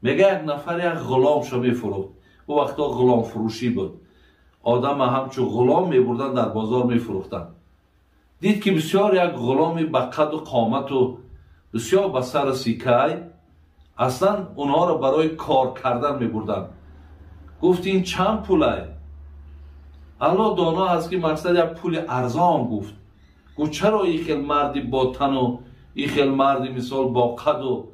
میگه یک نفر یک غلام شو میفروخت. او وقتا غلام فروشی بود. آدم همچون غلام میبردن در بازار میفروختن. دید که بسیار یک غلامی با قد و قامت و بسیار با سر سیکای اصلا اونها را برای کار کردن میبردن. گفت این چند پوله؟ الله دانا هست که مقصد یک پول ارزان گفت. گفت چرا این خیل مردی با تن و این خیل مردی مثال با قد و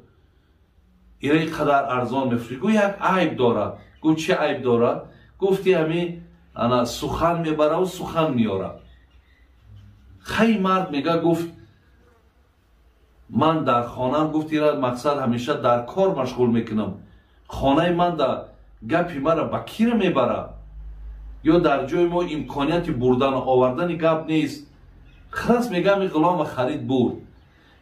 این قدر ارزان میفروشی؟ گفت یک عیب داره. گفت چه عیب داره؟ گفتی همین انا سخن میبره و سخن میاره. خیلی مرد میگه گفت من در خانه گفتی را مقصد همیشه در کار مشغول میکنم. خانه من در گپی مرا با کی را میبره؟ یا در جای ما امکانیت بردن و آوردن گپ نیست. خلاص میگم این غلام خرید برد.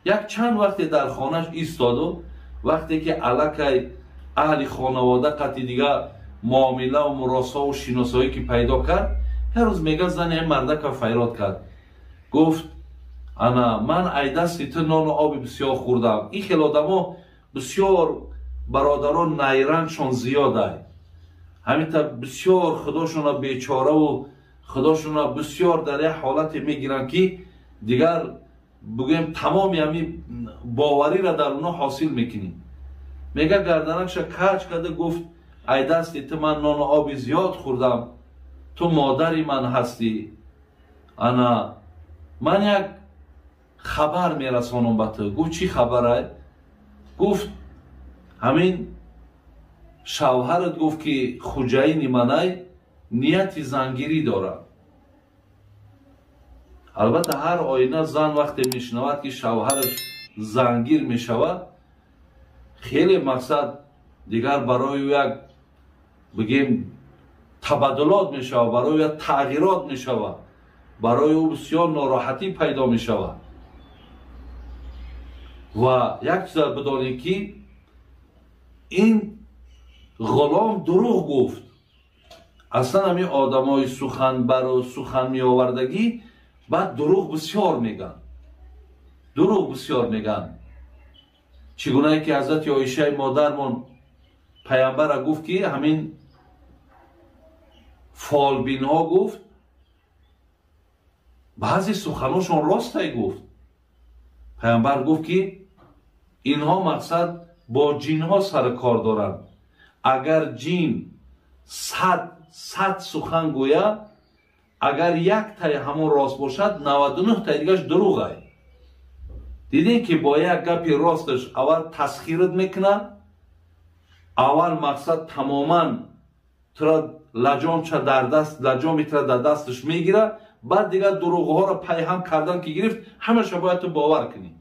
یک چند وقتی در خانهش ایستاد و وقتی که الکی اهل خانواده قطعی دیگه معامله و مراسا و شناسایی که پیدا کرد، هر روز میگه زن این مرده که فیراد کرد. گفت انا من ای دستی تو نان و آب بسیار خوردم. این خیلی آدم ها بسیار برادران نیرنگشان زیاده. همینطور بسیار خداشون بیچاره و خداشون بسیار در یک حالت میگیرن که دیگر بگیم تمامی همین باوری را در اونا حاصل میکنیم. میگه گردنکش کج کرده گفت ای دستی تو من نان و آب زیاد خوردم، تو مادری من هستی. انا من یک خبر میرسانم به تو. گفت چی خبره؟ گفت همین شوهرت گفت که خوجین منای نیت زنگیری داره. البته هر آینه زن وقتی میشنود که شوهرش زنگیر میشود خیلی مقصد دیگر برای یک بگیم تبادلات میشود، برای یک تغییرات میشود، برای او بسیار ناراحتی پیدا میشود. و یک چیز بدانید که این غلام دروغ گفت. اصلا همین آدم های سخن برای سخن می آوردگی بعد دروغ بسیار میگن. دروغ بسیار میگن. چگونه که حضرت عایشه مادرمون پیامبر گفت که همین فالبین ها گفت بعضی سخناشون راسته گفت. پیامبر گفت که اینها مقصد با جین ها سر کار دارند. اگر جین 100 سخن گوید، اگر یک تای همون راست باشد 99 تای دیگهش دروغه. دیدین که با یک گپی راستش اول تسخیرت میکنه، اول مقصد تماما ترا لجام چه در دست لجامی ترا در دستش میگیره، بعد دیگه دروغ ها را پیهم کردن که گرفت همش باید تو باور کنی.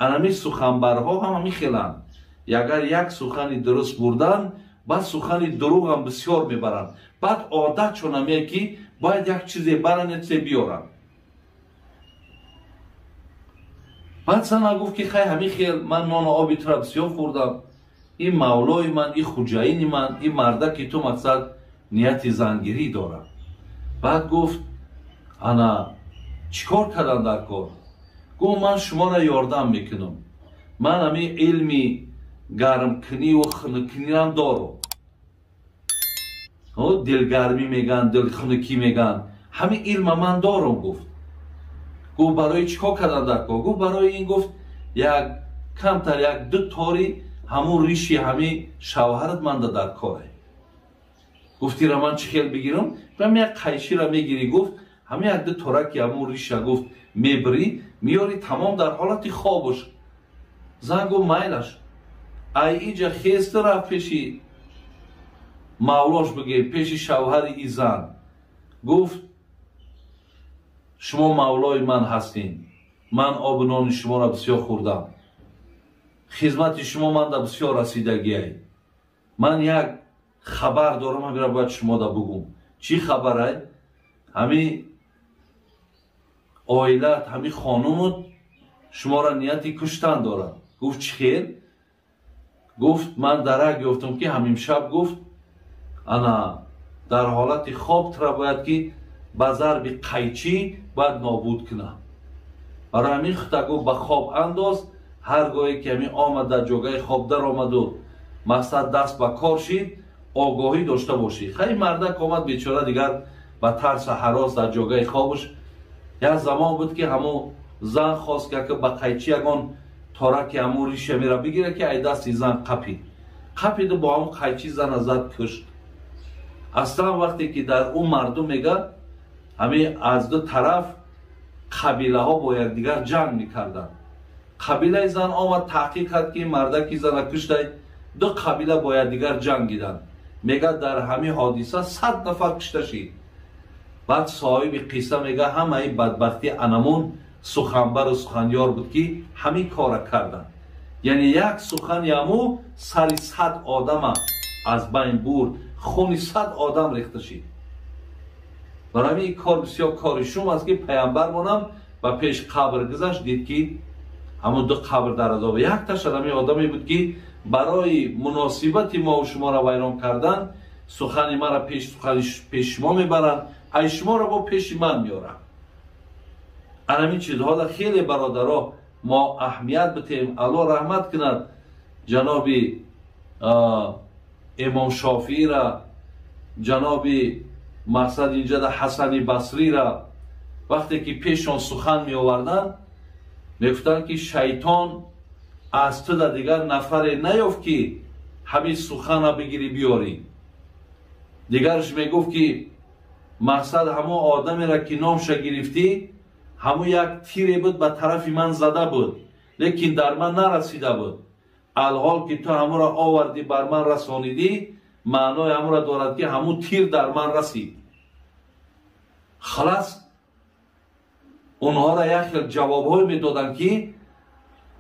انمی سخنبرها هم همی خیلن. اگر یک سخنی درست بردن بعد سخنی دروغ هم بسیار میبرن. بعد عادت چون همیه که باید یک چیزی برن چیزی بیارن. بعد سنا گفت که خیلی همی خیل من نان و آبی ترا بسیار خوردم. این مولای من، این خوجین من، این مرده که تو مقصد نیت زنگیری داره. بعد گفت انا چیکار کردم در کار؟ گفت من شما را یاردم میکنم. من همین علمی گرم کنی و خنکنی هم دارم. دلگرمی میگن، دل خنکی میگن، همین علم من دارم. گفت برای چیکار کردن در کار؟ گفت برای این گفت یک کمتر یک 2 تاری همون ریشی همین شوهرت من در کاره. گفتی را من چه خیل بگیرم؟ من یک قیشی را میگیری. گفت همین یک 2 تارکی همون ریشه گفت میبری میاری تمام در حالت خوابش. زن گفت میلش ای ایجا خیسته رفت پیشی مولاش بگه پیش شوهر ای زن. گفت شما مولای من هستین، من آب نان شما را بسیار خوردم، خدمت شما من دا بسیار رسیدگی ای. من یک خبر دارم همین را باید شما دا بگم. چی خبره؟ همین آیلت همین خانومت شما را نیتی کشتن داره. گفت چی خیل؟ گفت من درک گفتم که همین شب گفت انا در حالت خواب ترا باید که به ضرب قیچی باید نابود کنم. برای همین خطا گفت به خواب انداز. هرگاهی که همین آمد در جگه خواب در آمد و мақсад даст ба кор шид, огоҳӣ дошта бошӣ. Хеле мардак омад бечора дигар ба тарсу ҳарос дар ҷогаи хобаш. як замон буд ки ҳамун зан хост ки ба қайчи ягон тораки ҳамун риша мера бигира ки ай дасти зан қапид. қапиду бо ҳамун қайчи зана зад кушт. аслан вақте ки дар он мардум мега ҳамин аз ду тараф қабилаҳо бо якдигар ҷанг мекарданд. қабилаи зан омад таҳқиқ кард ки мардаки зана куштай ду қабила бо якдигар ҷангиданд. мега дар ҳамин ҳодиса 100 нафар кушта шид. баъд соҳиби қисса мега ҳамаи бадбахти анамун суханбару суханёр буд ки ҳамин кора карданд. яъне як сухани ҳаму сари 100 одама аз байн бурд, хуни 100 одам рехта шид. барои ҳамин кор бисёр кори шум аст ки пайғамбармонам ба пеш қабр гузашт, дид ки ҳамун ду қабр дар азоб. якташ ҳамин одаме буд ки барои муносибати мову шуморо вайрон кардан сухани мара пеши шумо мебаранд, ай шуморо бо пеши ман меоранд. анамин чизҳоро хеле бародаро мо аҳамият битем. алло раҳмат кунад ҷаноби имом шофиира, ҷаноби мақсад инҷада ҳасани басриро вақте ки пешон сухан меоварданд мегуфтанд ки шайтон аз ту да дигар нафаре наёфт ки ҳамин сухана бигири биёрӣ. дигарш мегуфт ки мақсад ҳамон одамеро ки номша гирифтӣ ҳамун як тире буд ба тарафи ман зада буд, лекин дар ман нарасида буд. алҳол ки ту ҳамонро овардӣ бар ман расонидӣ, маънои ҳамонро дорад ки ҳамун тир дар ман расид. халас онҳоро як хел ҷавобҳое медоданд ки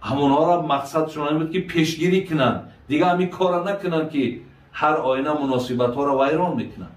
ҳамонҳоро мақсадшон ин буд ки пешгирӣ кунанд, дигар ҳамин корро накунанд ки ҳар оина муносибатҳоро вайрон мекунанд.